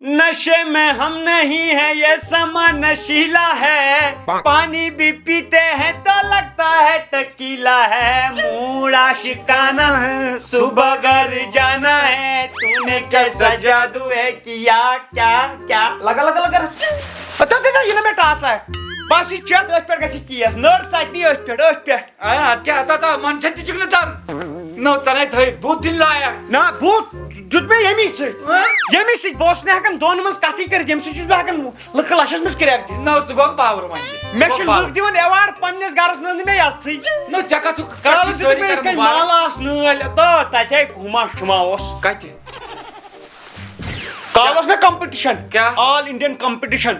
نشے میں ہم نہیں ہیں یہ سما نشیلا ہے پانی بھی پیتے ہیں تو لگتا ہے ٹکیلا ہے موڈ عاشقانہ ہے صبح گھر جانا ہے تو نے کیسا جادو ہے کیا کیا کیا لگا لگا لگا پتہ یہ میں ٹاس ہے بس یہ چیٹ اس پہ گسی کیس نر ژٹنی اس پہ کیا تا من چھتی چکن تا نو چنے تھے بوت دن لایا نا بوت جت میں یمی سی بوس نے ہکن دون مز کتھی کر یم سی چھ ہکن لک لاشس مز کریا دی نو چ گو پاور ون میں چھ لک دیون ایوارڈ پننس گارس مز میں یاستھی نو چکا تو کال سے میں کئی مالاس نل تو تتے گھما شما اوس کتے کالس میں کمپٹیشن کیا آل انڈین کمپٹیشن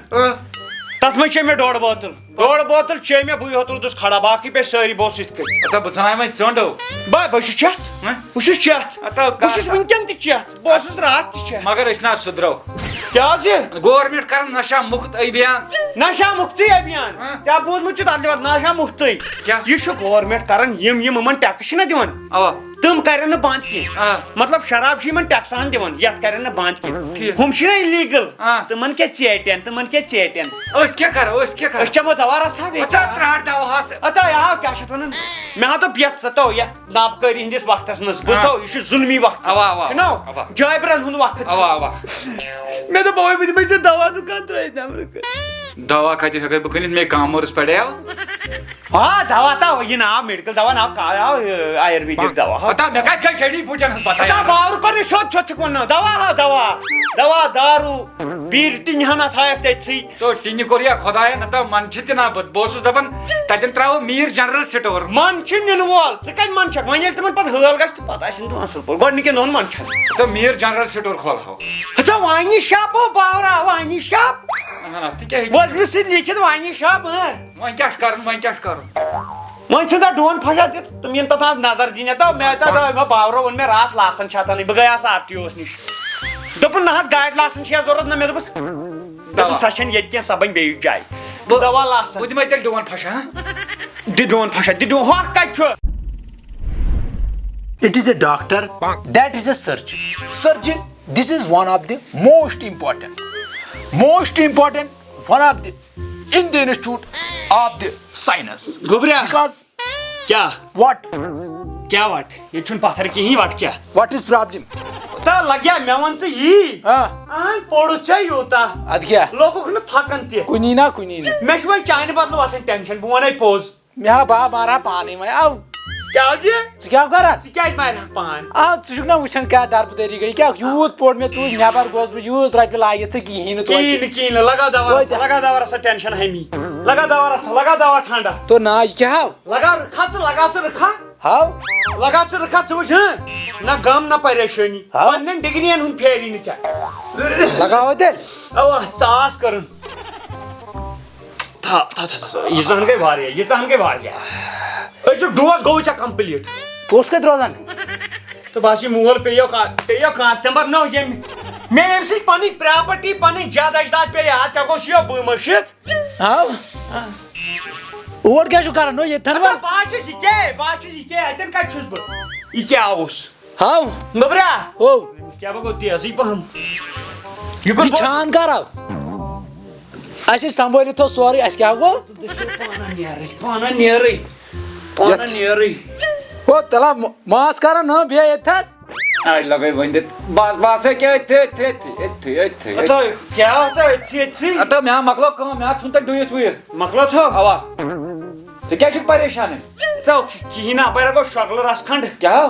تت میں چھ میں ڈوڑ بوتل چھ میں بہ ہوتل دس کھڑا باقی پہ ساری بوس ات کر اتا بسنائی میں چونڈو بس چت بس چت بس ونکن تہ چت بس رات تہ چت مگر اس نا سدرو کیا جی گورنمنٹ کرن نشہ مفت ابھیان نشہ مفتی ابھیان کیا بوزمت چھ تتھ نشہ مفتی یہ چھ گورنمنٹ کرن یم یمن ٹیکس چھ دیوان اوا تم کرن بند کی مطلب شراب چھ یمن ٹیکسان دیوان یت کرن بند کی ہم چھ الیگل تمن کیا چیٹن اس کیا کرو اس چمو دوا رسا اتا تراٹ دوا ہس اتا یا کیا چھ ونن میں ہا تو بیت تو یت نابکاری ہندس وقتس مز بوزو یہ چھ ظلمی وقت اوا نو جابرن ہند وقت اوا میں تو بوے بھی میں دوا دکان ترائی دوا کھاتی ہکر بکنت میں کامرس پڑھیا ہاں دوا تا یہ نا میڈیکل دوا نا آیورویدک دوا اتا میں کہہ جڑی بوٹن ہس بتا اتا باور کرنے شوت چھت کون دوا دارو بیر ٹین ہنا تھایک تھی تو ٹین کوریا خدایا نتا من چھت نا بوسس دپن تتن تراو میر جنرل سٹور من چھ نن وول ژ کن من چھک وۄنۍ ییٚلہِ تِمن پتہٕ ہٲل گژھِ تہٕ پتہٕ آسن تِم اصل پٲٹھۍ گۄڈنِکٮ۪ن دۄہن من چھک تو میر جنرل سٹور کھولہو اتا وانی شاپو باورا وانی شاپ تی کیا وۄلرِ سۭتۍ لیکھِتھ وانی شاپ وۄنۍ کیاہ کرن وۄنۍ چھُ تتھ ڈون پھشا دِتھ تِم یِن تتھ نظر دِنہِ تو مےٚ باورو ووٚن مےٚ راتھ لاسن چھِ اتھ انٕنۍ بہٕ گٔیاس آر ٹی اوس نِش دوٚپُن نہ حظ گاڑِ لاسن چھِ ضروٗرت نہ مےٚ دوٚپُس سۄ چھنہٕ ییٚتہِ کینٛہہ سۄ بنہِ بیٚیِس جایہِ بہٕ دوا لاسن بہٕ دِمے تیٚلہِ ڈون پھشا دِ ڈون پھشا دِ ڈون ہۄکھ کتہِ چھُ It is a doctor, that is a surgeon. Surgeon, this is one of the most important, one of the in the institute of the science. گوبریا Because کیا what? کیا what یہ چھُنہٕ پتھر کِہیٖنۍ what کیا What is problem? تا لگیا مےٚ وَن ژٕ یی پوٚرُتھ ژےٚ یوٗتاہ اد کیا لوگُکھ نہٕ تھکان تہِ کُنی نہ مےٚ چھُ وۄنۍ چانہِ بدلہٕ وۄتھان ٹینشن بہٕ وَنے پوٚز مےٚ ہا بہٕ مارا پانے وۄنۍ آو کیٛاہ حظ یہِ ژٕ کیٛاہ کران ژٕ کیٛازِ مارِہکھ پان آ ژٕ چھُکھ نا وٕچھان کیٛاہ دربٕدٔری گٔے کیٛاہ یوٗت پوٚر مےٚ ژٕ وٕچھ نٮ۪بر گوس بہٕ یۭژ رۄپیہِ لٲگِتھ ژٕ کِہیٖنۍ نہٕ کِہیٖنۍ نہٕ لگا دوا رسا ٹینشن ہمی لگا دوا ٹھنڈا تو نا یہِ کیٛاہ ہاو لگا رکھا ژٕ رکھا ہاو لگا ژٕ رکھا ژٕ وٕچھ نہ غم نہ پریشٲنی پننٮ۪ن ڈگرین ہُنٛد پھیری نہٕ ژےٚ لگاو تیٚلہِ اوا ژٕ آس کرُن ییٖژہن گٔے واریاہ أزیُک ڈوز گوٚو ژےٚ کمپلیٖٹ پوٚس کتہِ روزان تہٕ بس یہِ مول پیٚیو کانسٹمبر نو ییٚمۍ مےٚ ییٚمہِ سۭتۍ پنٕنۍ پراپرٹی پنٕنۍ جد اجداد پیٚیہِ یاد ژےٚ گوٚژھ یہِ بہٕ مٔشِتھ ہاو اور کیٛاہ چھُ کران نو ییٚتھن وۄنۍ بہٕ چھُس یہِ کیٛاہ اتٮ۪ن کتہِ چھُس بہٕ یہِ کیٛاہ اوس ہاو گوٚبریا او کیٛاہ بہٕ گوٚو تیزٕے پہم یہِ چھان کر آو اَسہِ سمبٲلِتھ تھوٚو سورُے اَسہِ کیٛاہ گوٚو پانہٕ نیرٕے ہو تلا ماس کران نہ بیٚیہِ ییٚتھس آے لگے ونِتھ بس کیا اتھی کیٛاہ أتھی اتا مےٚ مکلو کٲم مےٚ ژھُن تتہِ ڈُیِتھ وُیِتھ مکلو تھو اوا ژٕ کیٛاہ چھُکھ پریشان تو کِہیٖنۍ نہٕ اپٲرۍ گوٚو شۄکلہٕ رس کھنٛڈ کیٛاہ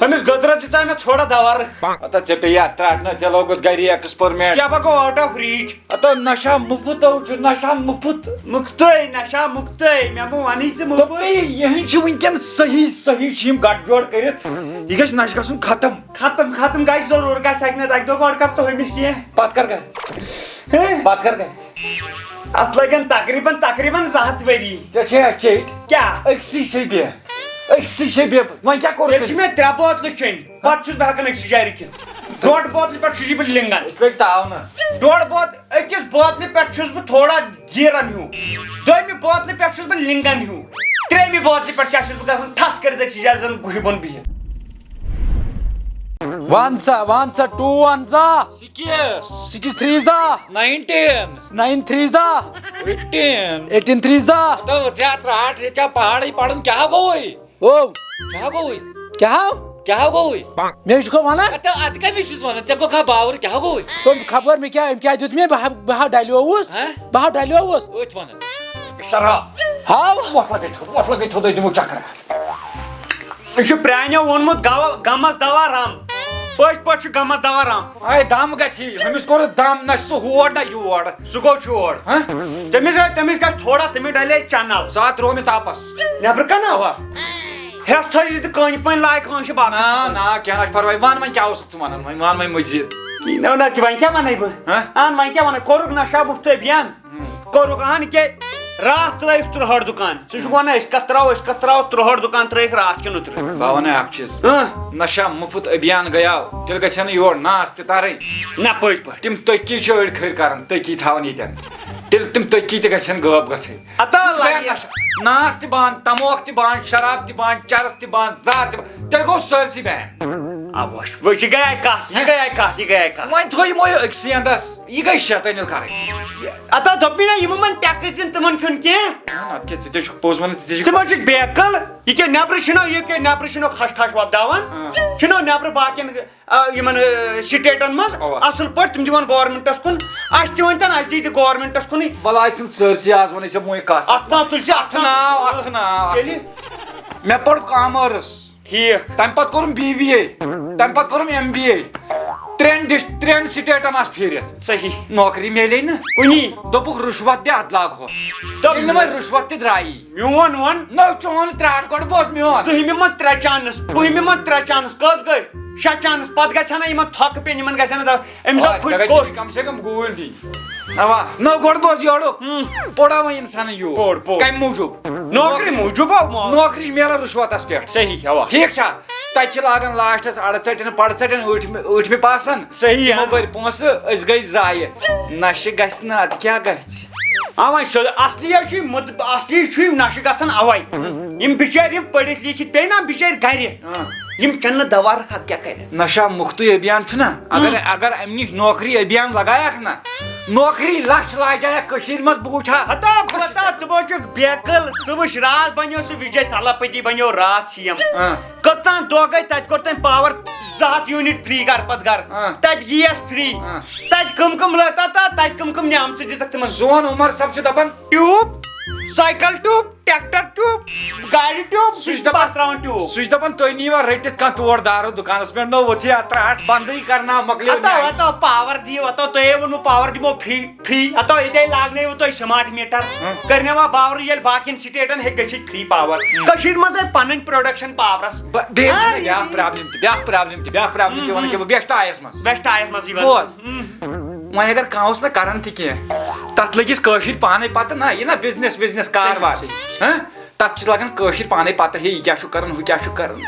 أمِس گٔدرس دِژاے مےٚ تھوڑا دوا رکھ اتا ژےٚ پیٚیہِ اتھ ترٛٹنہٕ ژےٚ لوگُتھ گری ایکسپٔرمنٹ کیٛاہ گوٚو آوُٹ آف ریٖچ اتا نشہ مُفت چھُ نشہ مُفت مُفتٕے نشہ مُفتٕے مےٚ مہ وَنٕے ژٕ مُفت یہٕنٛدۍ چھِ وٕنکٮ۪ن صحیح چھِ یِم گٹھ جوڑ کٔرِتھ یہِ گژھِ نشہٕ گژھُن ختم گژھِ ضروٗر گژھِ اکہِ نتہٕ اکہِ دۄہ گۄڈٕ کر ژٕ ہُمِس کینٛہہ پتہٕ کر گژھِ اتھ لگن تقریٖباً 2 ہتھ ؤری ژےٚ چھے چیٚٹۍ کیٛاہ أکسٕے چھے بیٚیہِ وۄنۍ کیٛاہ کوٚر تیٚلہِ چھِ مےٚ 3 بوتلہٕ چیٚنۍ پتہٕ چھُس بہٕ ہٮ۪کان أکسٕے جایہِ رُکِتھ 1.5 بوتلہِ پٮ۪ٹھ چھُس بہٕ لِنگان أسۍ لٔگۍ تاونس 1.5 بوتل أکِس بوتلہِ پٮ۪ٹھ چھُس بہٕ تھوڑا گیٖران ہیوٗ 2مہِ بوتلہِ پٮ۪ٹھ چھُس بہٕ لِنگان ہیوٗ 3مہِ بوتلہِ پٮ۪ٹھ کیٛاہ چھُس بہٕ گژھان ٹھس کٔرِتھ أکسٕے جایہِ زن گُہہِ بۄن بِہِتھ ون سا 2 ون سا 6 3 سا 9 3 سا 18 3 سا کیا گوئی او کیا گوئی کیا کیا گوئی میں کو وانا ات کمی چیز ونان ژےٚ گوٚو باور کیا گوئی تم خبر میں کیا دیت میں بہا ڈالیوس أتھۍ ونان شراب ہاو وۄتھ لگے تھوٚد أسۍ دِمو چکرا یہ چھُ پرٛانیو ووٚنمُت غمس دوا رم پٔزۍ پٲٹھۍ چھُ غمس دوا رم اے دم گژھی ہُمِس کوٚر دم نہ چھُ سُہ ہور نہ یور سُہ گوٚو چور تٔمِس گژھِ تھوڑا تٔمِس ڈلے چنل سُہ آو ترٛوو مےٚ تاپس نٮ۪برٕ کنہ اوا ہٮ۪س تھٲیزِ تہٕ کٲنہِ پٲنۍ لاے کٲنٛسہِ باقٕے نا کینٛہہ نہ چھُ پرواے ون وۄنۍ کیٛاہ اوسُکھ ژٕ ونان وۄنۍ ون وۄنۍ مٔزیٖد نہ وۄنۍ کیٛاہ ونے بہٕ اہن وۄنۍ کیٛاہ ونے کوٚرُکھ نشا مُفت ابھیان کوٚرُکھ اہن کہِ راتھ ترٲیِکھ 13 دُکان ژٕ چھُکھ ونان أسۍ کتھ تراوو 13 دُکان ترٲیِکھ راتھ کِنہٕ 13 بہٕ ونہٕ اکھ چیٖز نشا مُفت ابھیان گٔیاو تیٚلہِ گژھِ نہٕ یور ناس تہِ ترٕنۍ نہ پٔزۍ پٲٹھۍ تِم تٔکی چھِ أڑۍ کھٔرۍ کران تٔکی تھاوان ییٚتٮ۪ن تیٚلہِ تِم تٔکی تہِ گژھن غٲب گژھٕنۍ ناس تہِ بنٛد تموکھ تہِ بنٛد شراب تہِ بنٛد چرس تہِ بنٛد زار تہِ بنٛد تیٚلہِ گوٚو سٲرسٕے بین یہِ گٔیے کتھ وۄنۍ تھوٚو یِمو أکسٕے انٛدس یہِ گٔے شیطٲنی کرٕنۍ اتا دوٚپُے نہ یِمن من ٹیکٕس دِنۍ تِمن چھُنہٕ کینٛہہ ادٕ کیٛاہ ژٕ تہِ چھُکھ پوٚز ونان ژٕ ما چھُکھ بیکٕل یہِ کیٛاہ نٮ۪برٕ چھِنو کھش وۄپداوان چھِنو نٮ۪برٕ باقین یِمن سٹیٹن منٛز اصٕل پٲٹھۍ تِم دِوان گورمینٹس کُن اسہِ تہِ ؤنۍتن اسہِ دی تہِ گورمینٹس کُنٕے بلاے ژھٕن سٲرسٕے آز ونے ژےٚ موے کتھ اتھ ناو تُلہِ ژٕ اتھ ناو مےٚ پوٚر کامٲرٕس ٹھیٖک تمہِ پتہٕ کوٚرُم BBA تمہِ پتہٕ کوٚرُم MBA 3 سٹیٹن آس پھیٖرِتھ صحیح نوکری میلے نہٕ کُنی دوٚپُکھ رُشوت دِ اتھ لاگہٕ ہوٚتھ ییٚلہِ نہٕ وۄنۍ رُشوت تہِ درٛایی میون ووٚن نو چون ترٛاٹھ گۄڈٕ بوز میون دٔہمہِ منٛز 3 چانس بٔہمہِ منٛز 3 چانس کٔژ گٔے 6 چانس پتہٕ گژھِ ہا یِمن تھۄکہٕ پیٚنۍ یِمن گژھِ ہا أمِس کم سے کم گوٗلۍ دِنۍ اوا نو گۄڈٕ بوز یورُک پوٚرا وۄنۍ اِنسانن یور کمہِ موٗجوٗب نوکری موٗجوٗب نوکری چھِ میلان رُشوتس پٮ۪ٹھ صحیح اوا ٹھیٖک چھا تتہِ چھِ لاگان لاسٹس اڑٕ ژٹٮ۪ن پڑٕ ژٹٮ۪ن ٲٹھمہِ پاسن صحیح تِمو بٔرۍ پونٛسہٕ أسۍ گٔے زایہِ نشہٕ گژھِ نہٕ ادٕ کیٛاہ گژھِ وۄنۍ اصلی چھُ یِم نشہٕ گژھان اوے یِم بِچٲرۍ یِم پٔرِتھ لیٖکھِتھ پیٚیہِ نا بِچٲرۍ گرِ یِم چَنہٕ نہٕ دوا رکھ ادٕ کیٛاہ کرِ نشا مُفتٕے ابھیان چھُنہ اگر امہِ نِش نوکری ابھیان لگایکھ نا نوکری لچھ لاجایکھ کٔشیٖرِ منٛز بہٕ وٕچھا ژٕ ما چھُکھ بیکٕل ژٕ وٕچھ راتھ بنیو سُہ وِجے تھلپتی بنیو راتھ CM کٔژتام دۄہ گٔے تتہِ کوٚر تٔمۍ پاور 200 یوٗنٹ فرٛی گرٕ پتہٕ گرٕ تتہِ گیس فرٛی تتہِ کٕم نعمژٕ دِژکھ تِمن سون عمر صٲب چھُ دپان tube cycle tube tractor tube گاڑِ ٹیوٗب سُہ چھُ بس تراوان ٹیوٗب سُہ چھُ دپان تُہۍ نِیوا رٔٹِتھ کانٛہہ تور دارو دُکانس پٮ۪ٹھ نو ؤژھ یا ترٛاٹھ بنٛدٕے کرناو مۄکلیو پاور دِیو تۄہے ووٚنوُ پاور دِمو فرٛی ییٚتے لاگنٲیوٕ تُہۍ سمارٹ میٖٹر کٔرنوا پاور ییٚلہِ باقین سٹیٹن ہیٚکہِ گٔژھِتھ فرٛی پاور کٔشیٖرِ منٛز آے پنٕنۍ پروڈکشن پاورس بیٛاکھ پرابلم تہِ ونان کہِ بہٕ بیٚٹھٕ ٹایس منٛز بوز وۄنۍ اگر کانٛہہ اوس نہٕ کران تہِ کینٛہہ تتھ لٔگِس کٲشِرۍ پانے پتہٕ نہ یہِ نہ بِزنس کاربار تتھ چھِ لگان کٲشِرۍ پانے پتہ ہے یہِ کیٛاہ چھُ کران ہُہ کیٛاہ چھُ کران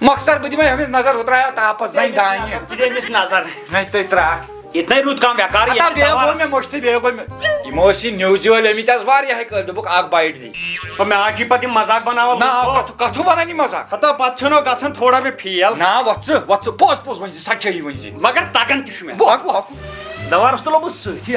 مۄخصر بہٕ دِمے أمِس نظر ہُہ ترٛایو تاپس زنہِ دانہِ تُہۍ ترٛاٹھ مےٚ مٔشتٕے بیٚیہِ گوٚو مےٚ یِمو ٲسۍ یہِ نِوزِ وٲلۍ ٲمٕتۍ آز واریاہے کٲلۍ دوٚپُکھ اکھ بایٹ دی مزاق بناوان کتھوٗ بنان یہِ مزاق پتہٕ چھُنو گژھان تھوڑا مےٚ فیل نا وۄتھ ژٕ پوٚز ؤنۍ زِ سچٲیی ؤنۍ زِ مگر تگان تہِ چھُ مےٚ دوا تُلو بہٕ سۭتھی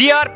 DR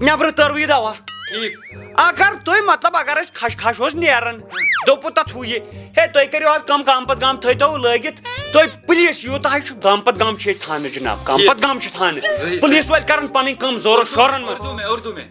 نبر ترو یہ دوا ٹھیک اگر تُہۍ مطلب اگر أسۍ کھش اوس نیران دوٚپوٕ تتھ ہُہ یہِ ہے تُہۍ کٔرِو آز کم گام پتہٕ گام تھٲیتو لٲگِتھ تُہۍ پُلیٖس یوٗتاہ حظ چھُ گام پتہٕ گام چھِ ییٚتہِ تھانہٕ جناب گام پتہٕ گام چھِ تھانہٕ پُلیٖس وٲلۍ کرن پنٕنۍ کٲم زورو شورن منٛز اردو میں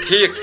ٹھیک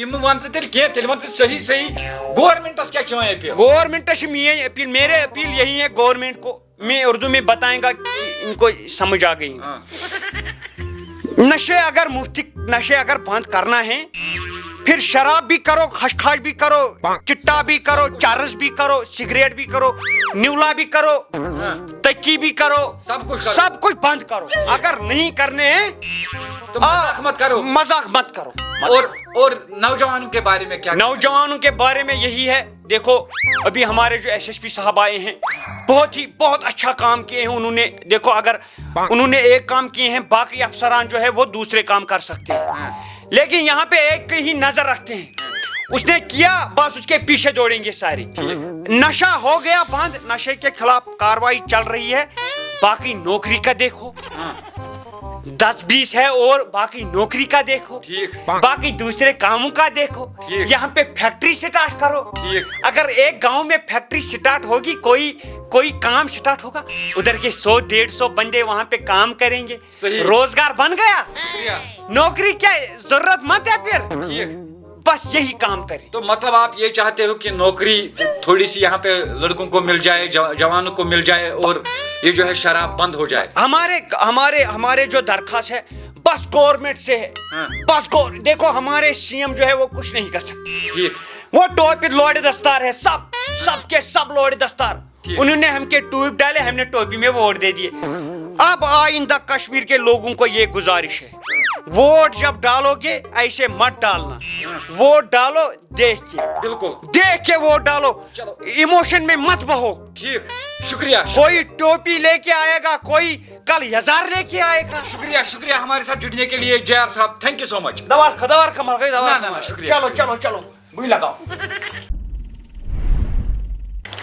یم ون ژٕ تیٚلہِ کینٛہہ تیٚلہِ ون ژٕ صحیح صحیح گورمنٹس کیٛاہ چٲنۍ اپیل گورنمنٹ سے میری اپیل میرے اپیل یہی ہے گورنمنٹ کو میں اردو میں بتائیں گا کہ ان کو سمجھ آ گئی نشے اگر مفتی نشے اگر بند کرنا ہے پھر شراب بھی کرو خشخاش بھی کرو چٹا بھی کرو چرس بھی کرو سگریٹ بھی کرو نیولا بھی کرو تکی بھی کرو سب کچھ بند کرو اگر نہیں کرنے ہیں تو مذاق مت کرو مذاق مت کرو اور نوجوانوں کے بارے میں کیا نوجوانوں کے بارے میں یہی ہے دیکھو ابھی ہمارے جو ایس ایس پی صاحب آئے ہیں بہت اچھا کام کیے ہیں انہوں نے دیکھو اگر انہوں نے ایک کام کیے ہیں باقی افسران جو ہے وہ دوسرے کام کر سکتے ہیں لیکن یہاں پہ ایک ہی نظر رکھتے ہیں اس نے کیا بس اس کے پیچھے دوڑیں گے ساری نشہ ہو گیا بند نشے کے خلاف کاروائی چل رہی ہے باقی نوکری کا دیکھو 10-20 ہے اور باقی نوکری کا دیکھو باقی دوسرے کاموں کا دیکھو یہاں پہ فیکٹری سٹارٹ کرو اگر ایک گاؤں میں فیکٹری سٹارٹ ہوگی کوئی کام سٹارٹ ہوگا ادھر کے 100-150 بندے وہاں پہ کام کریں گے روزگار بن گیا نوکری کیا ضرورت مت ہے پھر بس یہی کام کریں تو مطلب آپ یہ چاہتے ہو کہ نوکری تھوڑی سی یہاں پہ لڑکوں کو مل جائے جوانوں کو مل جائے اور یہ جو ہے شراب بند ہو جائے ہمارے جو درخواست ہے بس گورنمنٹ سے ہے بس دیکھو ہمارے سی ایم جو ہے وہ کچھ نہیں کر سکتے وہ ٹوپی لوڑے دستار ہے سب کے سب لوڑے دستار انہوں نے ہم کے ٹوپ ڈالے ہم نے ٹوپی میں ووٹ دے دیے اب آئندہ کشمیر کے لوگوں کو یہ گزارش ہے ووٹ جب ڈالو گے ایسے مت ڈالنا ووٹ ڈالو دیکھ کے بالکل دیکھ کے ووٹ ڈالو ایموشن میں مت بہو ٹھیک شکریہ کوئی ٹوپی لے کے آئے گا کوئی کل ہزار لے کے آئے گا شکریہ ہمارے ساتھ جڑنے کے لیے جے آر صاحب تھینک یو سو مچ دوار کمر گئی شکریہ چلو بھائی لگاؤ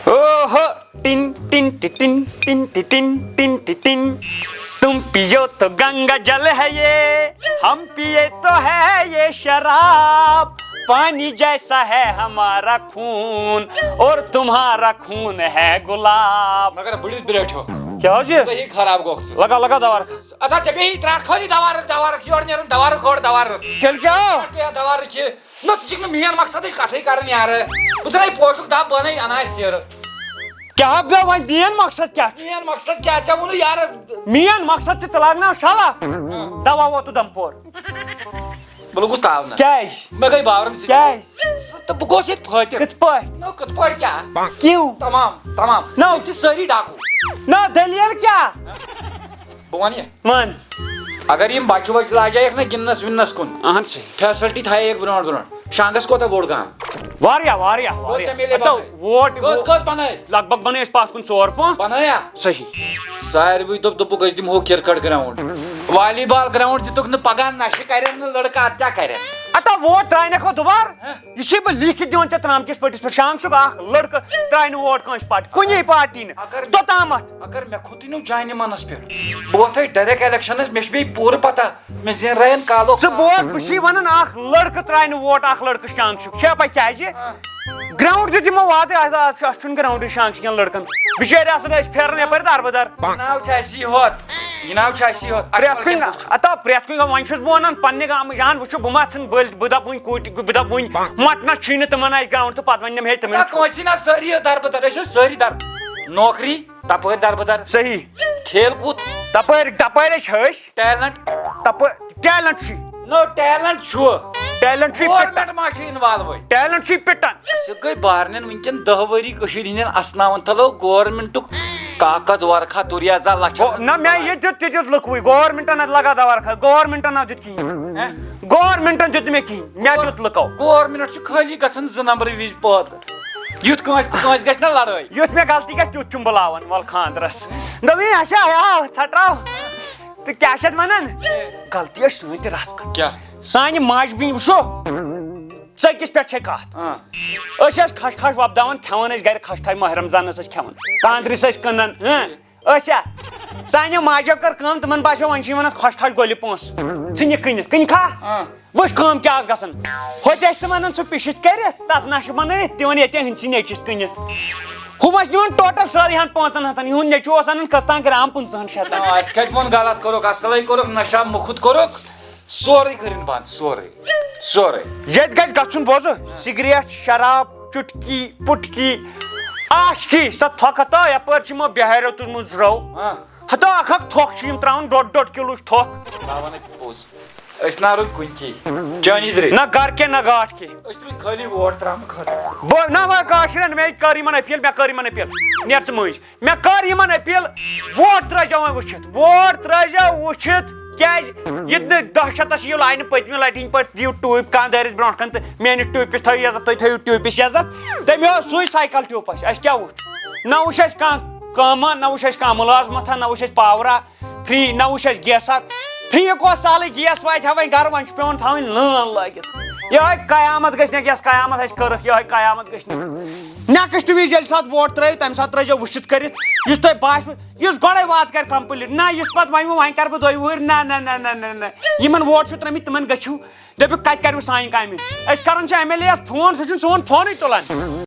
اوہ ٹن ٹن ٹن ٹن ٹن ٹن ٹن تم پیو تو گنگا جل ہے یہ ہم پیے تو ہے یہ شراب پانی جیسا ہے ہمارا خون اور تمہارا خون ہے گلاب مگر بڑی بریٹ ہو کیا ہو جی صحیح خراب گوکس لگا دوار اتا جبے ہی تراٹ کھولی دوار کیور نیرن دوار کھوڑ دوار تیل کیا دوار رکھے نہ تجھ میان مقصد کتھے کرن یار بچے پوشک دا بنے انا سیر کیا گو وۄنۍ میون مقصد کیا میان مقصد کیا چا ونو یار میون مقصد چھ لاگنا شالا دوا ووت دمپور بل گوس تاونا کیاز میں گئی باورن سی کیاز تو بہ گوس یت پھٲٹِتھ کِتھ پٲٹھۍ نو کِتھ پٲٹھۍ کیا کیوں تمام نو چھ سٲری ڈاکو نہ دلیل کیا بہ ون یہ من اگر یم بچہ وچ لاجایکھ نہ گنس ونس کن اہن صحیح فیسلٹی تھایے ایک برونٹ شانگس کوتا بوڑ گام واریاہ ووٹ کس بنٲے لگ بھگ بنے اس پاتھ کن 4-5 بنایا صحیح ساروی دوٚپُکھ أسۍ دِمہو کرکٹ گراؤنڈ والی بال گراؤنڈ دِتُکھ نہٕ پگاہ نشہٕ کرن نہٕ لڑکہٕ ادٕ کیاہ کرن اتا ووٹ ترائے کو دوبار یہ چھ بہ لکھت دون ژے ترام کس پٹس پہ شام چھ اخ لڑکہ ترائے ووٹ کانس پارٹی کنی پارٹی نہ توتامت اگر مے کھوتی نو جانہ منس پہ بوتھے ڈائریکٹ الیکشنس مے بی پور پتہ مے زین رین کالو ژ بوت بشی ونن اخ لڑکہ ترائے ووٹ اخ لڑکہ شام چھ چھ پہ کیازِ گراؤنڈ دِمو وعدٕ اَسہِ چھُنہٕ گراؤنڈ شانگ کینٛہہ لڑکن بِچٲرۍ آسان ٲسۍ پھیران یپٲرۍ داربدار ناو چھِ اَسہِ یوت یہ ناو چھِ اَسہِ یوت پرٛٮ۪تھ کُنہِ اتا پرٛٮ۪تھ کُنہِ وۄنۍ چھُس بہٕ ونان پننہِ گامٕچ جان وٕچھو بہٕ ما ژھٕنہٕ بہٕ دپ وٕنۍ کوٗتۍ بہٕ دپ وٕنۍ مٹنس چھُے نہٕ تِمن اَتہِ گراؤنڈ تہٕ پتہٕ ونٮ۪م ہے تِمن کٲنٛسی نہ سٲری داربدار أسۍ ٲسۍ سٲری در نوکری تپٲرۍ داربدار صحیح کھیل کوٗد تپٲرۍ چھِ أسۍ ٹیلنٹ تپٲرۍ ٹیلنٹ چھُے نو ٹیلنٹ چھُ ٹیلنٹ چھُے گورمنٹ ما چھُ انوالو ٹیلنٹ چھُے پِٹان سُہ گٔے بارنٮ۪ن وٕنکٮ۪ن 10 ؤری کٔشیٖرِ ہٕنٛدٮ۪ن اسناوان تھلو گورمنٹُک کاکد ورکھا تُریازا لچھ نہ مےٚ یہِ دیُت تہِ دیُت لُکوٕے گورمنٹن اتھ لگا دورکھا گورمنٹن نہ دیُت کِہیٖنۍ گورمنٹن دیُت نہٕ مےٚ کِہیٖنۍ مےٚ دیُت لُکو گورمنٹ چھُ خٲلی گژھان 2 نمبر وِزِ پٲدٕ یُتھ کٲنٛسہِ گژھِ نا لڑٲے یُتھ مےٚ غلطی گژھِ تیُتھ چھُم بُلاوان وَلہٕ خانٛدرس دوٚپُن اچھا آو ژھٹراو تہٕ کیٛاہ چھِ اتھ وَنان غلطی ٲس سٲنۍ تہِ رژھ کھنٛڈ کیٛاہ سانہِ ماجہِ بیٚنہِ وٕچھو ژٔکِس پٮ۪ٹھ چھے کتھ أسۍ ٲسۍ کھش کھش وۄپداوان کھٮ۪وان ٲسۍ گرِ کھش کھش ماہِ رمضانس ٲسۍ کھٮ۪وان کاندرِس ٲسۍ کٕنان أسیا سانیو ماجو کٔر کٲم تِمن باسیو وۄنۍ چھِ یِمن اتھ کھش کھش گۄلہِ پونٛسہٕ ژھٕنہِ کٕنِتھ کٕنۍ کھا وٕچھ کٲم کیٛاہ ٲس گژھان ہوٚتہِ ٲسۍ تِم انان سُہ پِشِتھ کٔرِتھ تتھ نشہٕ بنٲیِتھ دِوان ییٚتہِ ہِنٛدسٕے نیچوِس کٕنِتھ ہُم ٲسۍ نِوان ٹوٹل سٲری ہن 500 یِہُنٛد نیچوٗ اوس انان کٔژتام گرام 500 اَسہِ کتہِ ووٚن غلط کوٚرُکھ اصلٕے کوٚرُکھ نشا مُکُت کوٚرُکھ سورُے کٔرِنۍ بنٛد سورُے ییٚتہِ گژھِ گژھُن بوزو سِگریٹ شراب چُٹکی پُٹکی آشکی سۄ تھۄکھ ہتو یپٲرۍ چھِ یِمو بِہاریو تُلمُت زرو ہتو اکھ تھۄکھ چھِ یِم تراوان 1.5 کِلوٗ تھۄکھ أسۍ نا روٗدۍ کُنہِ کی چٲنی درے نہ گرٕ کینٛہہ نہ گاٹھ کینٛہہ أسۍ روٗدۍ خٲلی ووٹ تراونہٕ خٲطرٕ نہ وۄنۍ کٲشرٮ۪ن مےٚ کٔر یِمن أپیٖل نیر ژٕ مٔنٛزۍ مےٚ کٔر یِمن أپیٖل ووٹ ترٲیزیو وۄنۍ وٕچھِتھ کیازِ ییٚتہِ نہٕ 10 شیٚتس یِیِو لاینہٕ پٔتمہِ لٹہِ ہِنٛدۍ پٲٹھۍ دِیِو ٹوٗپۍ کانٛہہ دٲرِتھ برونٛٹھ کَنہِ تہٕ میٲنِس ٹوٗپِس تھٲیِو عزت تُہۍ تھٲیِو ٹوٗپِس عزت تٔمۍ اوس سُے سایکل ٹیوٗپ اَسہِ کیٛاہ وٕچھ نہ وٕچھ اَسہِ کانٛہہ کٲما نہ وٕچھ اَسہِ کانٛہہ مُلازمتھا نہ وٕچھ اَسہِ پاورا فری نہ وٕچھ اَسہِ گیسا فریٖک اوس سہلٕے گیس واتہِ ہا وۄنۍ گرٕ وۄنۍ چھُ پیوان تھاوٕنۍ لٲن لٲگِتھ یِہوے قیامت گژھِ نہٕ گیس قیامت اَسہِ کٔرٕکھ یِہوے قیامت گژھِ نہٕ نیکسٹ وِز ییٚلہِ ساتہٕ ووٹ ترٲیِو تَمہِ ساتہٕ ترٲیزیو وٕچھِتھ کٔرِتھ یُس تۄہہِ باسوٕ یُس گۄڈے وعدٕ کرِ کمپٕلیٖٹ نہ یُس پتہٕ وۄنۍ وۄنۍ کرٕ بہٕ 2 وُہٕرۍ نہ یِمن ووٹ چھُو ترٲمٕتۍ تِمن گٔژھِو دٔپِو کتہِ کروٕ سانہِ کامہِ أسۍ کران چھِ ایم ایل اے یس فون سُہ چھُنہٕ سون فونٕے تُلان